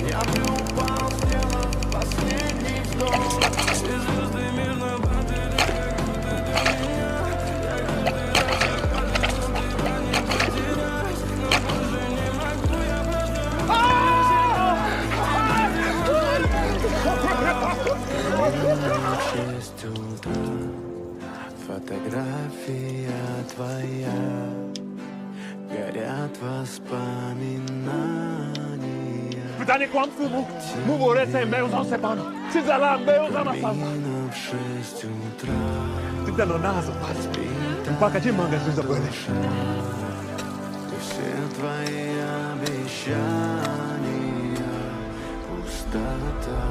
Я бы упал с неба, последний вздох. Все звезды мирно падали, как будто до меня. Я каждый раз падаю, тебя не потерять. Но больше не могу, я просто в 6 утра. Фотография твоя, горят воспоминания. Pytanie kłamstwu mu vorreste meu sau sepano. Si zala meu za masasa. Mina в 6 утра. Ti dano naso pas. Пока те манга не забыли. И все твои обещания пустота.